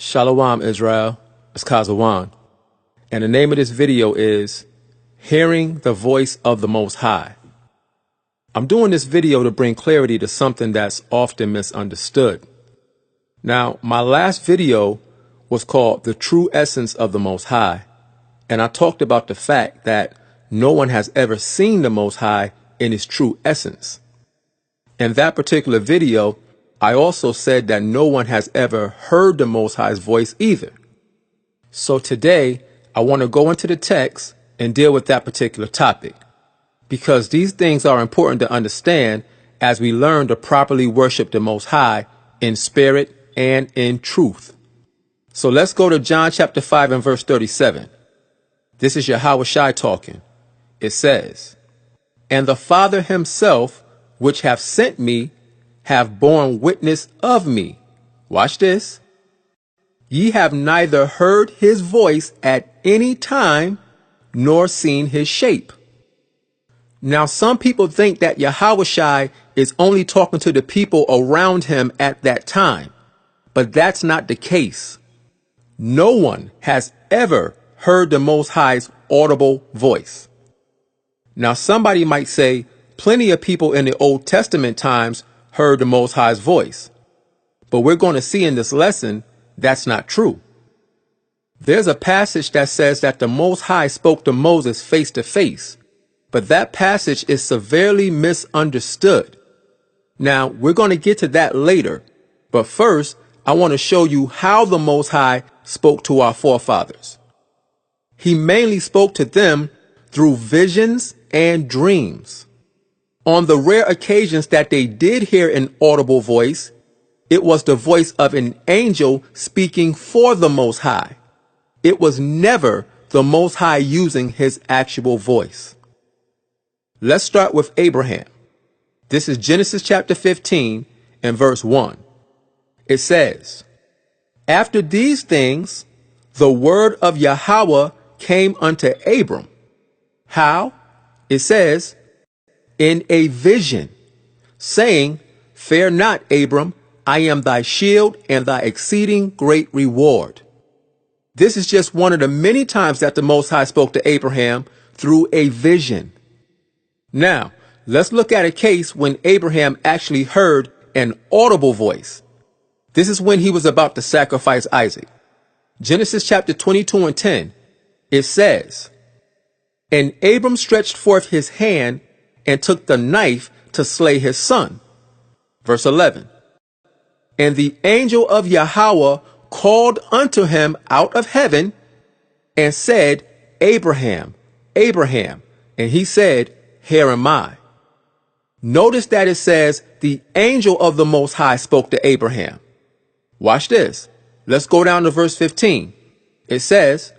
Shalom, Israel. It's Kazawan. And the name of this video is Hearing the Voice of the Most High. I'm doing this video to bring clarity to something that's often misunderstood. Now, my last video was called The True Essence of the Most High, and I talked about the fact that no one has ever seen the Most High in his true essence. In that particular video, I also said that no one has ever heard the Most High's voice either. So today, I want to go into the text and deal with that particular topic, because these things are important to understand as we learn to properly worship the Most High in spirit and in truth. So let's go to John chapter 5 and verse 37. This is YAH talking. It says, "And the Father himself, which hath sent me, have borne witness of me." Watch this. "Ye have neither heard his voice at any time, nor seen his shape." Now, some people think that YAH is only talking to the people around him at that time, but that's not the case. No one has ever heard the Most High's audible voice. Now, somebody might say plenty of people in the Old Testament times heard the Most High's voice, but we're going to see in this lesson that's not true. There's a passage that says that the Most High spoke to Moses face to face, but that passage is severely misunderstood. Now, we're going to get to that later, but first, I want to show you how the Most High spoke to our forefathers. He mainly spoke to them through visions and dreams. On the rare occasions that they did hear an audible voice, it was the voice of an angel speaking for the Most High. It was never the Most High using his actual voice. Let's start with Abraham. This is Genesis chapter 15 and verse 1. It says, "After these things, the word of Yahweh came unto Abram." How? It says, "In a vision, saying, Fear not, Abram, I am thy shield and thy exceeding great reward." This is just one of the many times that the Most High spoke to Abraham through a vision. Now, let's look at a case when Abraham actually heard an audible voice. This is when he was about to sacrifice Isaac. Genesis chapter 22 and 10, it says, "And Abram stretched forth his hand and took the knife to slay his son." Verse 11, "And the angel of Yahweh called unto him out of heaven and said, Abraham, Abraham. And he said, Here am I." Notice that it says the angel of the Most High spoke to Abraham. Watch this. Let's go down to verse 15. It says,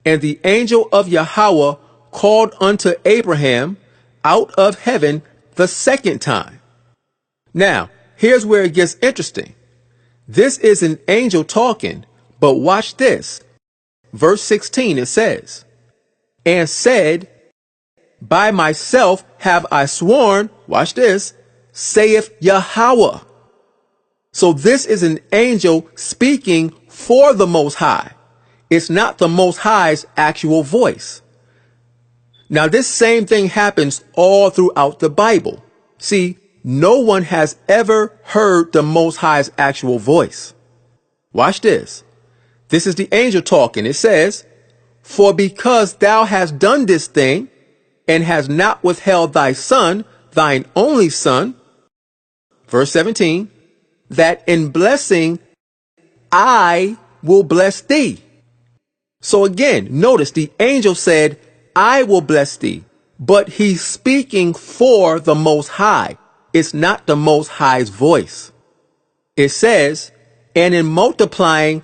"And the angel of Yahweh called unto Abraham out of heaven the second time." Now, here's where it gets interesting. This is an angel talking, but watch this. Verse 16, it says, "And said, By myself have I sworn," watch this, "saith Yahweh." So this is an angel speaking for the Most High. It's not the Most High's actual voice. Now, this same thing happens all throughout the Bible. See, no one has ever heard the Most High's actual voice. Watch this. This is the angel talking. It says, "For because thou hast done this thing, and hast not withheld thy son, thine only son," verse 17, "that in blessing I will bless thee." So again, notice the angel said, "I will bless thee," but he's speaking for the Most High. It's not the Most High's voice. It says, "And in multiplying,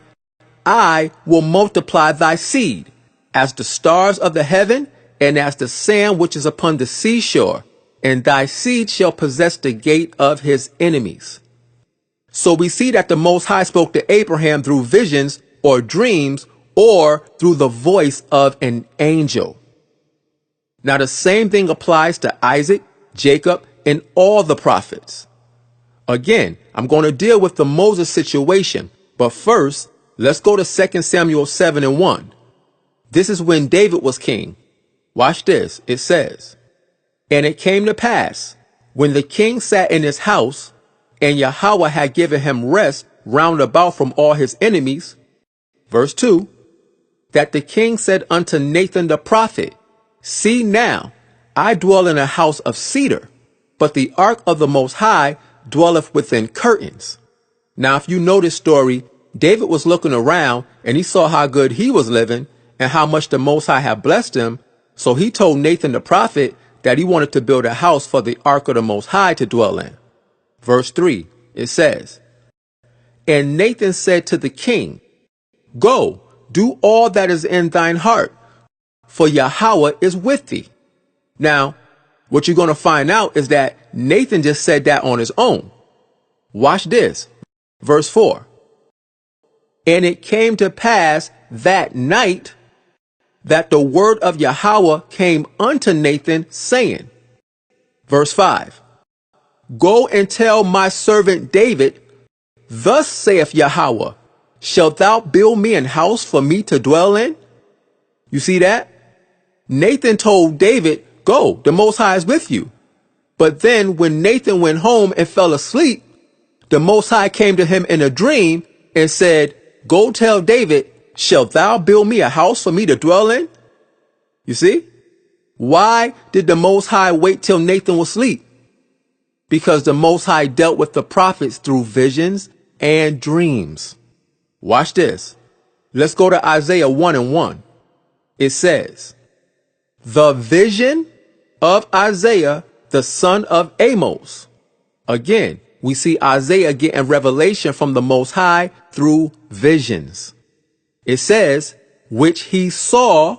I will multiply thy seed as the stars of the heaven and as the sand which is upon the seashore, and thy seed shall possess the gate of his enemies." So we see that the Most High spoke to Abraham through visions or dreams or through the voice of an angel. Now, the same thing applies to Isaac, Jacob, and all the prophets. Again, I'm going to deal with the Moses situation, But first, let's go to 2 Samuel 7:1. This is when David was king. Watch this. It says, "And it came to pass, when the king sat in his house, and Yahweh had given him rest round about from all his enemies," verse 2, "that the king said unto Nathan the prophet, See now, I dwell in a house of cedar, but the ark of the Most High dwelleth within curtains." Now, if you know this story, David was looking around and he saw how good he was living and how much the Most High had blessed him. So he told Nathan the prophet that he wanted to build a house for the ark of the Most High to dwell in. Verse 3, it says, "And Nathan said to the king, Go, do all that is in thine heart, for Yahweh is with thee." Now, what you're going to find out is that Nathan just said that on his own. Watch this. Verse 4. "And it came to pass that night that the word of Yahweh came unto Nathan, saying," verse 5, "Go and tell my servant David, Thus saith Yahweh, Shalt thou build me an house for me to dwell in?" You see that? Nathan told David, go, the Most High is with you. But then when Nathan went home and fell asleep, the Most High came to him in a dream and said, "Go tell David, shalt thou build me a house for me to dwell in?" You see? Why did the Most High wait till Nathan was asleep? Because the Most High dealt with the prophets through visions and dreams. Watch this. Let's go to Isaiah 1:1. It says, "The vision of Isaiah, the son of Amos." Again, we see Isaiah getting revelation from the Most High through visions. It says, "Which he saw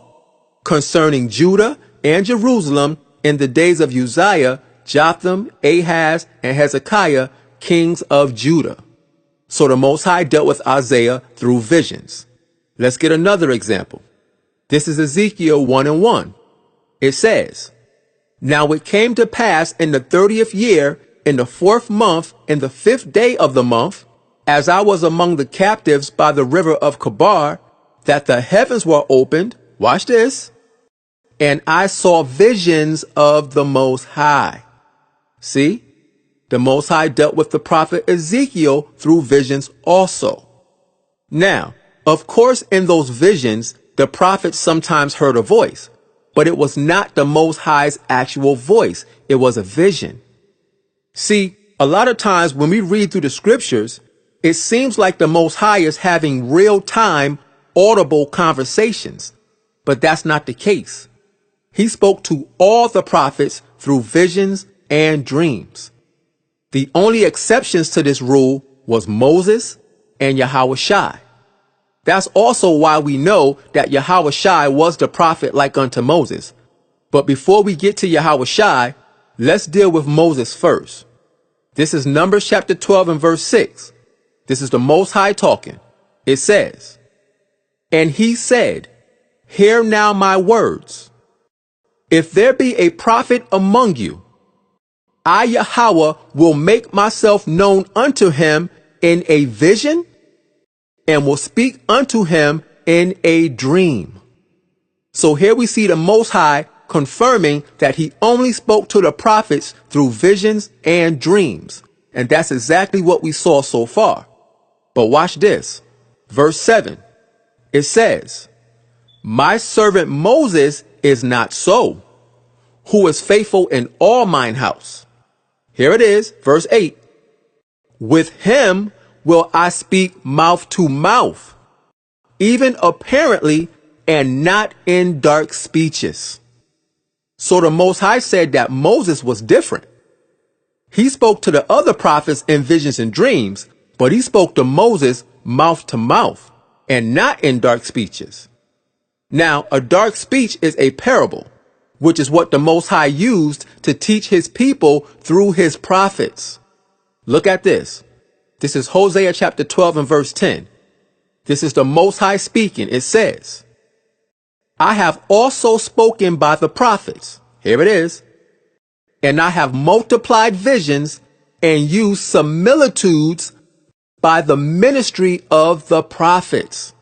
concerning Judah and Jerusalem in the days of Uzziah, Jotham, Ahaz, and Hezekiah, kings of Judah." So the Most High dealt with Isaiah through visions. Let's get another example. This is Ezekiel 1:1. It says, "Now it came to pass in the 30th year, in the 4th month, in the 5th day of the month, as I was among the captives by the river of Chebar, that the heavens were opened," watch this, "and I saw visions of the Most High." See, the Most High dealt with the prophet Ezekiel through visions also. Now, of course, in those visions, the prophet sometimes heard a voice, but it was not the Most High's actual voice. It was a vision. See, a lot of times when we read through the scriptures, it seems like the Most High is having real-time, audible conversations, but that's not the case. He spoke to all the prophets through visions and dreams. The only exceptions to this rule was Moses and Yahushua. That's also why we know that Yahushua was the prophet like unto Moses. But before we get to Yahushua, let's deal with Moses first. This is Numbers chapter 12 and verse 6. This is the Most High talking. It says, "And he said, Hear now my words. If there be a prophet among you, I, Yahweh, will make myself known unto him in a vision, and will speak unto him in a dream." So here we see the Most High confirming that he only spoke to the prophets through visions and dreams. And that's exactly what we saw so far. But watch this. Verse 7. It says, "My servant Moses is not so, who is faithful in all mine house." Here it is, verse 8. "With him will I speak mouth to mouth, even apparently, and not in dark speeches." So the Most High said that Moses was different. He spoke to the other prophets in visions and dreams, but he spoke to Moses mouth to mouth and not in dark speeches. Now, a dark speech is a parable, which is what the Most High used to teach his people through his prophets. Look at this. This is Hosea chapter 12 and verse 10. This is the Most High speaking. It says, "I have also spoken by the prophets." Here it is. "And I have multiplied visions and used similitudes by the ministry of the prophets.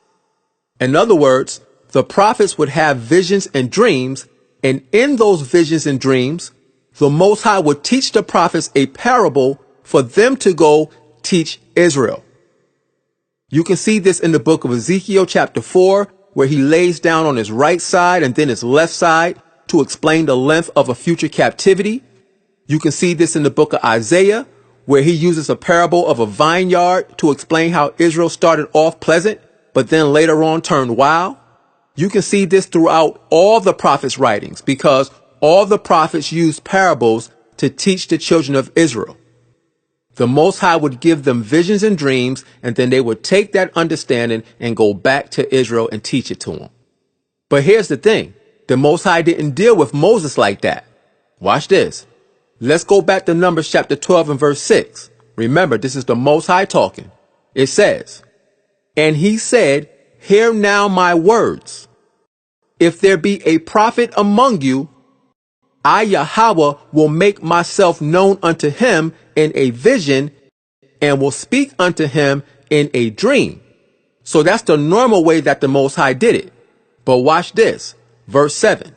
In other words, the prophets would have visions and dreams, and in those visions and dreams, the Most High would teach the prophets a parable for them to go teach Israel. You can see this in the book of Ezekiel chapter 4, where he lays down on his right side and then his left side to explain the length of a future captivity. You can see this in the book of Isaiah, where he uses a parable of a vineyard to explain how Israel started off pleasant, but then later on turned wild. You can see this throughout all the prophets' writings, because all the prophets used parables to teach the children of Israel. The Most High would give them visions and dreams, and then they would take that understanding and go back to Israel and teach it to them. But here's the thing. The Most High didn't deal with Moses like that. Watch this. Let's go back to Numbers chapter 12 and verse 6. Remember, this is the Most High talking. It says, "And he said, Hear now my words. If there be a prophet among you, I, Yahweh, will make myself known unto him in a vision and will speak unto him in a dream." So that's the normal way that the Most High did it. But watch this. Verse 7.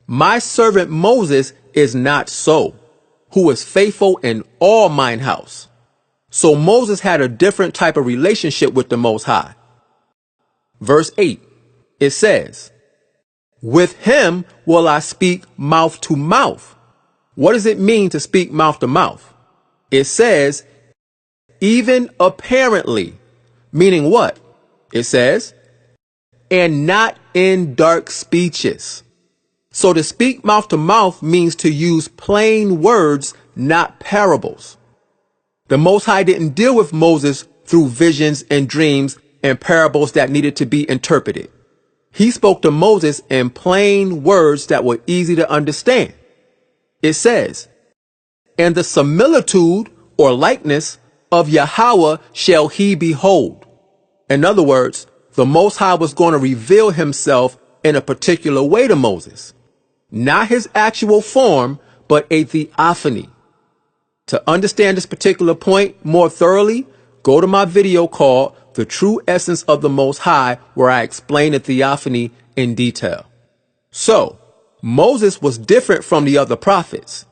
"My servant Moses is not so, who is faithful in all mine house." So Moses had a different type of relationship with the Most High. Verse 8. It says, "With him will I speak mouth to mouth." What does it mean to speak mouth to mouth? It says, "even apparently," meaning what? It says, "and not in dark speeches." So to speak mouth to mouth means to use plain words, not parables. The Most High didn't deal with Moses through visions and dreams and parables that needed to be interpreted. He spoke to Moses in plain words that were easy to understand. It says, "And the similitude or likeness of Yahweh shall he behold." In other words, the Most High was going to reveal himself in a particular way to Moses. Not his actual form, but a theophany. To understand this particular point more thoroughly, go to my video called "The True Essence of the Most High," where I explain the theophany in detail. So, Moses was different from the other prophets.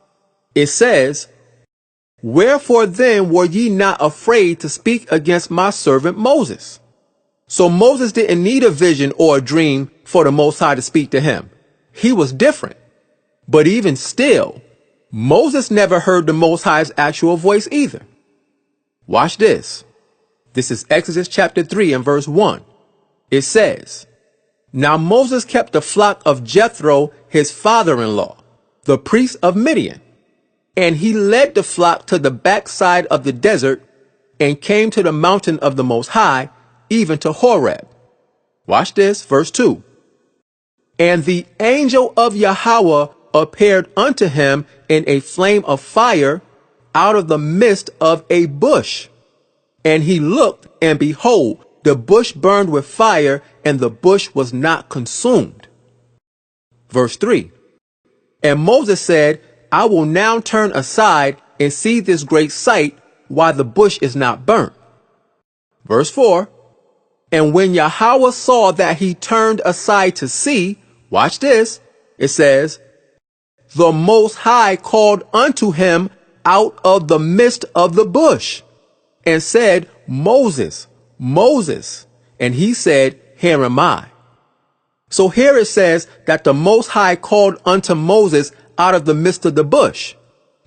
It says, "Wherefore then were ye not afraid to speak against my servant Moses?" So Moses didn't need a vision or a dream for the Most High to speak to him. He was different. But even still, Moses never heard the Most High's actual voice either. Watch this. This is Exodus chapter 3 and verse 1. It says, "Now Moses kept the flock of Jethro, his father-in-law, the priest of Midian. And he led the flock to the backside of the desert and came to the mountain of the Most High, even to Horeb." Watch this, verse 2. "And the angel of Yahweh appeared unto him in a flame of fire out of the midst of a bush. And he looked, and behold, the bush burned with fire, and the bush was not consumed." Verse 3. "And Moses said, I will now turn aside and see this great sight, why the bush is not burnt." Verse 4. "And when Yahweh saw that he turned aside to see," watch this, it says, "the Most High called unto him out of the midst of the bush, and said, Moses, Moses. And he said, Here am I." So here it says that the Most High called unto Moses out of the midst of the bush.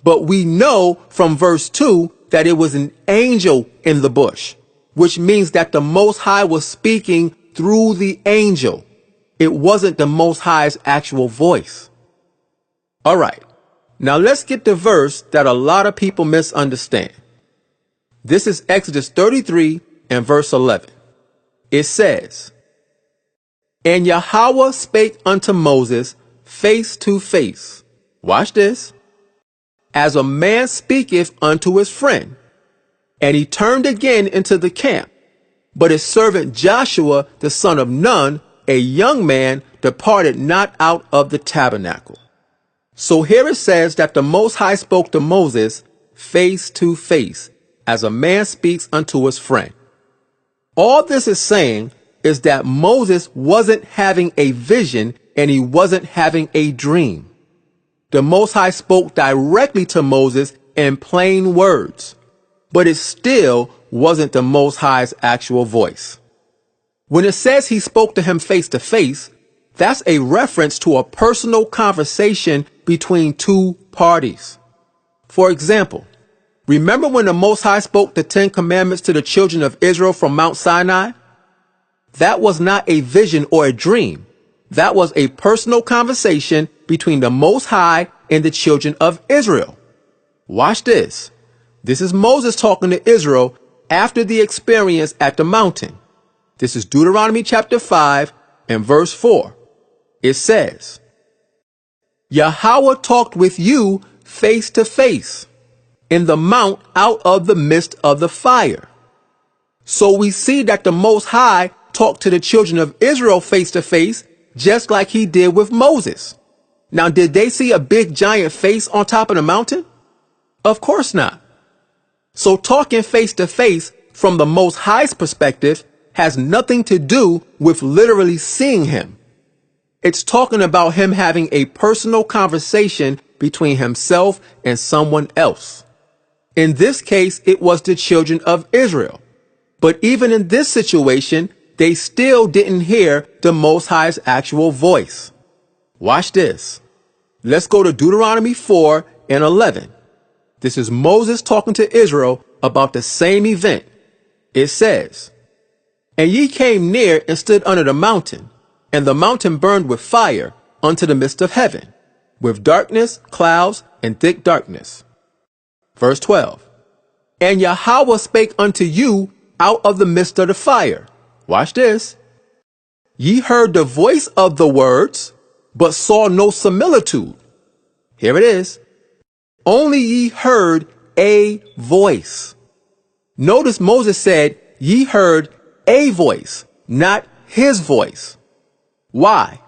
But we know from verse 2 that it was an angel in the bush, which means that the Most High was speaking through the angel. It wasn't the Most High's actual voice. All right. Now let's get the verse that a lot of people misunderstand. This is Exodus 33 and verse 11. It says, "And Yahweh spake unto Moses face to face." Watch this. "As a man speaketh unto his friend. And he turned again into the camp. But his servant Joshua, the son of Nun, a young man, departed not out of the tabernacle." So here it says that the Most High spoke to Moses face to face, as a man speaks unto his friend. All this is saying is that Moses wasn't having a vision and he wasn't having a dream. The Most High spoke directly to Moses in plain words, but it still wasn't the Most High's actual voice. When it says he spoke to him face to face, that's a reference to a personal conversation between two parties. For example, remember when the Most High spoke the 10 Commandments to the children of Israel from Mount Sinai? That was not a vision or a dream. That was a personal conversation between the Most High and the children of Israel. Watch this. This is Moses talking to Israel after the experience at the mountain. This is Deuteronomy chapter 5 and verse 4. It says, Yahweh talked with you face to face in the mount out of the midst of the fire. So we see that the Most High talked to the children of Israel face to face, just like he did with Moses. Now, did they see a big giant face on top of the mountain? Of course not. So talking face to face from the Most High's perspective has nothing to do with literally seeing him. It's talking about him having a personal conversation between himself and someone else. In this case, it was the children of Israel. But even in this situation, they still didn't hear the Most High's actual voice. Watch this. Let's go to Deuteronomy 4 and 11. This is Moses talking to Israel about the same event. It says, And ye came near and stood under the mountain, and the mountain burned with fire unto the midst of heaven, with darkness, clouds, and thick darkness. Verse 12. And Yahweh spake unto you out of the midst of the fire. Watch this. Ye heard the voice of the words, but saw no similitude. Here it is. Only ye heard a voice. Notice Moses said, ye heard a voice, not his voice. Why?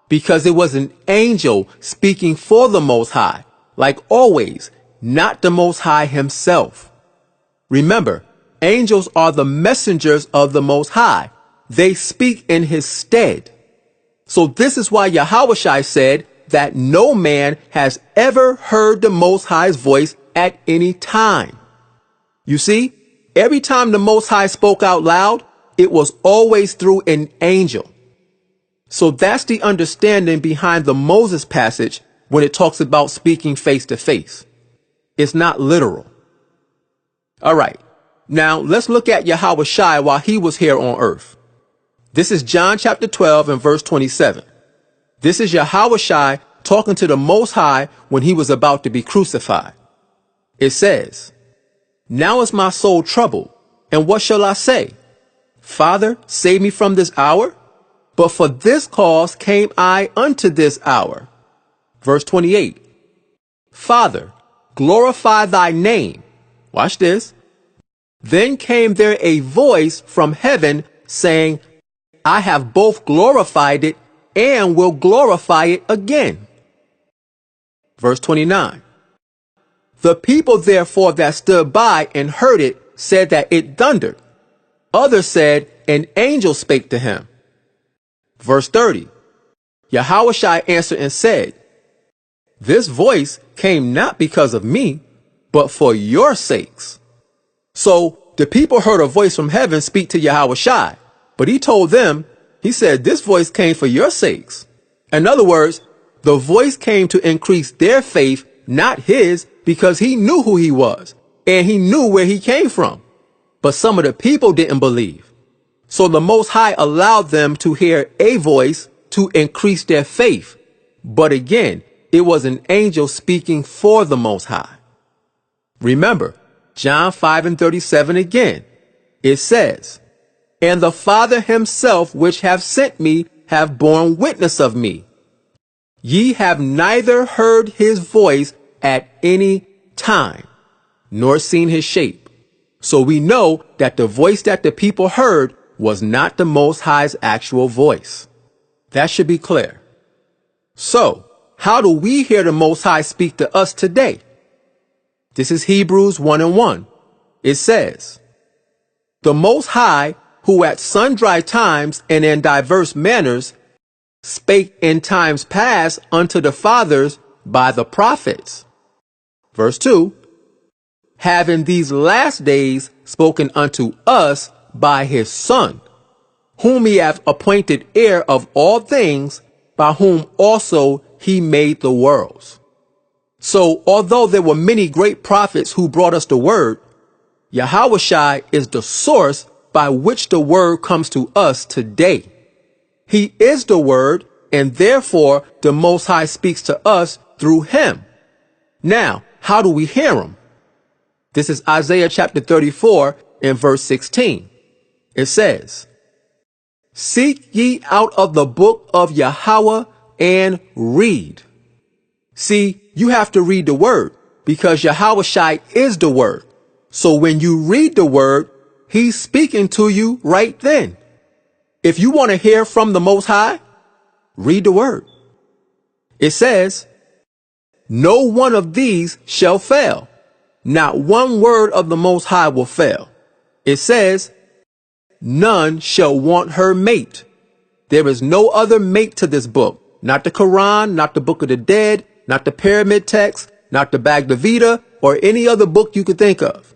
Because it was an angel speaking for the Most High, like always, not the Most High himself. Remember, angels are the messengers of the Most High. They speak in his stead. So this is why Yahushua said that no man has ever heard the Most High's voice at any time. You see, every time the Most High spoke out loud, it was always through an angel. So that's the understanding behind the Moses passage when it talks about speaking face to face. It's not literal. All right. Now let's look at Yahushua while he was here on earth. This is John chapter 12 and verse 27. This is Yahushua talking to the Most High when he was about to be crucified. It says, Now is my soul troubled, and what shall I say? Father, save me from this hour? But for this cause came I unto this hour. Verse 28. Father, glorify thy name. Watch this. Then came there a voice from heaven saying, I have both glorified it and will glorify it again. Verse 29. The people therefore that stood by and heard it said that it thundered. Others said, an angel spake to him. Verse 30. Yahushua answered and said, This voice came not because of me, but for your sakes. So the people heard a voice from heaven speak to Yahushua, but he told them, he said, this voice came for your sakes. In other words, the voice came to increase their faith, not his, because he knew who he was and he knew where he came from. But some of the people didn't believe. So the Most High allowed them to hear a voice to increase their faith. But again, it was an angel speaking for the Most High. Remember, John 5 and 37 again. It says, And the Father himself which have sent me have borne witness of me. Ye have neither heard his voice at any time, nor seen his shape. So we know that the voice that the people heard was not the Most High's actual voice. That should be clear. So, how do we hear the Most High speak to us today? This is Hebrews 1 and 1. It says, "The Most High, who at sundry times and in diverse manners spake in times past unto the fathers by the prophets." Verse 2, "Having these last days spoken unto us by his Son, whom he hath appointed heir of all things, by whom also he made the worlds." So, although there were many great prophets who brought us the word, Yahawashi is the source by which the word comes to us today. He is the word, and therefore the Most High speaks to us through him. Now, how do we hear him? This is Isaiah chapter 34 and verse 16. It says, "Seek ye out of the book of Yahweh and read." See, you have to read the word because Yahawashi is the word. So when you read the word, he's speaking to you right then. If you want to hear from the Most High, read the word. It says, "No one of these shall fail. Not one word of the Most High will fail." It says, "None shall want her mate." There is no other mate to this book. Not the Quran, not the Book of the Dead, not the Pyramid Text, not the Bhagavad Gita, or any other book you could think of.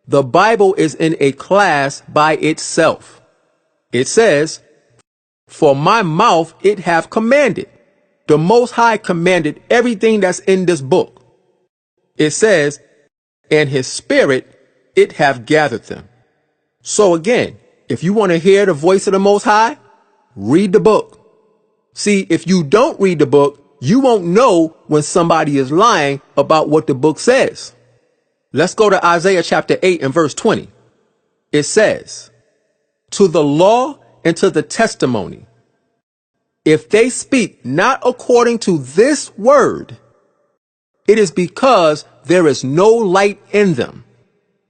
The Bible is in a class by itself. It says, "For my mouth it hath commanded." The Most High commanded everything that's in this book. It says, "And his spirit it hath gathered them." So again, if you want to hear the voice of the Most High, read the book. See, if you don't read the book, you won't know when somebody is lying about what the book says. Let's go to Isaiah chapter 8 and verse 20. It says, "To the law and to the testimony, if they speak not according to this word, it is because there is no light in them."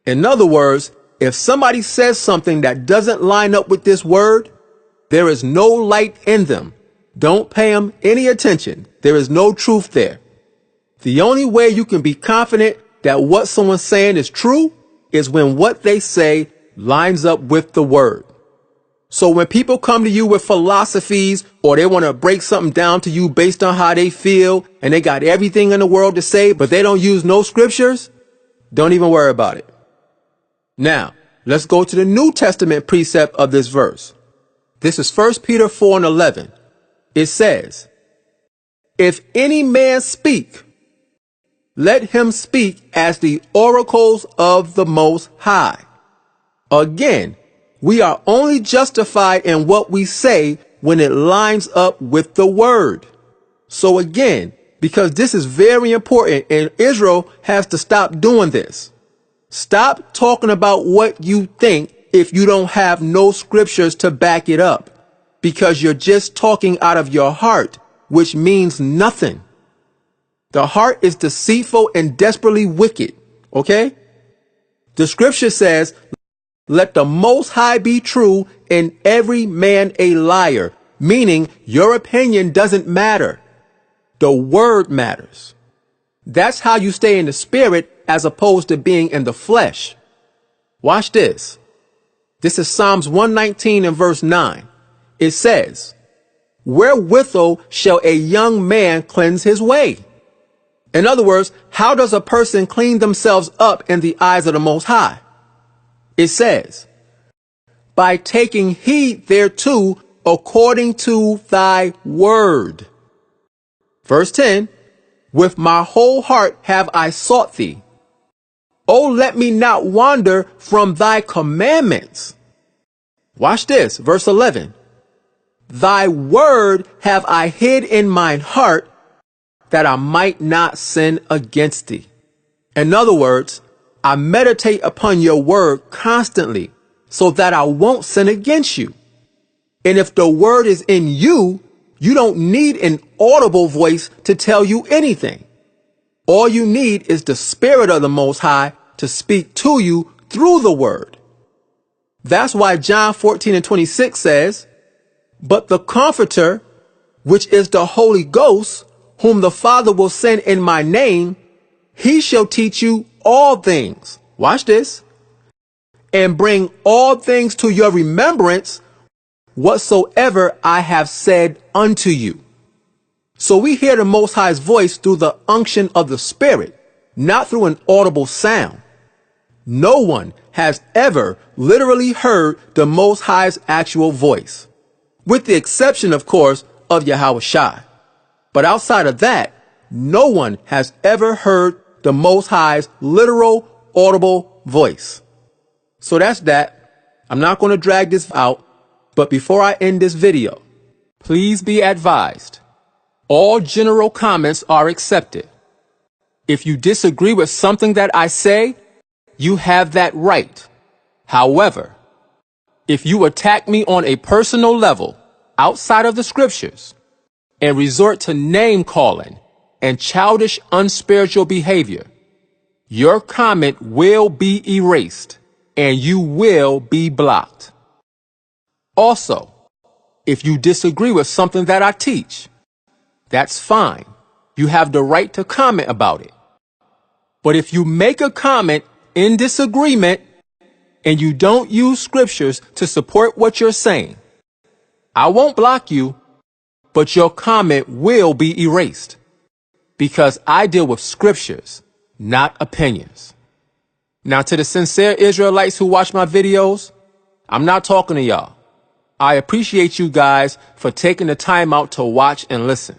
In other words, if somebody says something that doesn't line up with this word, there is no light in them. Don't pay them any attention. There is no truth there. The only way you can be confident that what someone's saying is true is when what they say lines up with the word. So when people come to you with philosophies or they want to break something down to you based on how they feel and they got everything in the world to say, but they don't use no scriptures, don't even worry about it. Now, let's go to the New Testament precept of this verse. This is 1 Peter 4 and 11. It says, "If any man speak, let him speak as the oracles of the Most High." Again, we are only justified in what we say when it lines up with the word. So again, because this is very important and Israel has to stop doing this. Stop talking about what you think if you don't have no scriptures to back it up, because you're just talking out of your heart, which means nothing. The heart is deceitful and desperately wicked. Okay? The scripture says, "Let the Most High be true and every man a liar," meaning your opinion doesn't matter. The word matters. That's how you stay in the spirit as opposed to being in the flesh. Watch this. This is Psalms 119 and verse 9. It says, "Wherewithal shall a young man cleanse his way?" In other words, how does a person clean themselves up in the eyes of the Most High? It says, "By taking heed thereto according to thy word." Verse 10, "With my whole heart have I sought thee. Oh, let me not wander from thy commandments." Watch this, verse 11. "Thy word have I hid in mine heart, that I might not sin against thee." In other words, I meditate upon your word constantly so that I won't sin against you. And if the word is in you, you don't need an audible voice to tell you anything. All you need is the Spirit of the Most High to speak to you through the word. That's why John 14 and 26 says, "But the Comforter, which is the Holy Ghost, whom the Father will send in my name, he shall teach you all things." Watch this. and bring all things to your remembrance whatsoever I have said unto you. So we hear the Most High's voice through the unction of the Spirit, not through an audible sound. No one has ever literally heard the Most High's actual voice, with the exception, of course, of YAH. But outside of that, no one has ever heard the Most High's literal audible voice. So that's that. I'm not going to drag this out, but before I end this video, please be advised, all general comments are accepted. If you disagree with something that I say, you have that right. However, if you attack me on a personal level outside of the scriptures and resort to name calling and childish unspiritual behavior, your comment will be erased and you will be blocked. Also, if you disagree with something that I teach, that's fine. You have the right to comment about it. But if you make a comment in disagreement and you don't use scriptures to support what you're saying, I won't block you, but your comment will be erased because I deal with scriptures, not opinions. Now, to the sincere Israelites who watch my videos, I'm not talking to y'all. I appreciate you guys for taking the time out to watch and listen.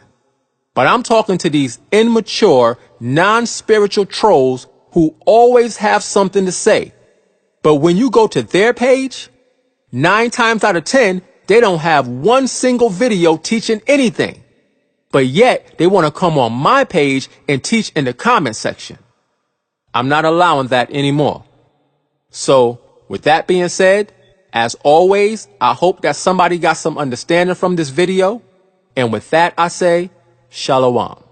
But I'm talking to these immature, non-spiritual trolls who always have something to say. But when you go to their page, 9 times out of 10, they don't have one single video teaching anything. But yet, they want to come on my page and teach in the comment section. I'm not allowing that anymore. So, with that being said, as always, I hope that somebody got some understanding from this video. And with that, I say, Shalom.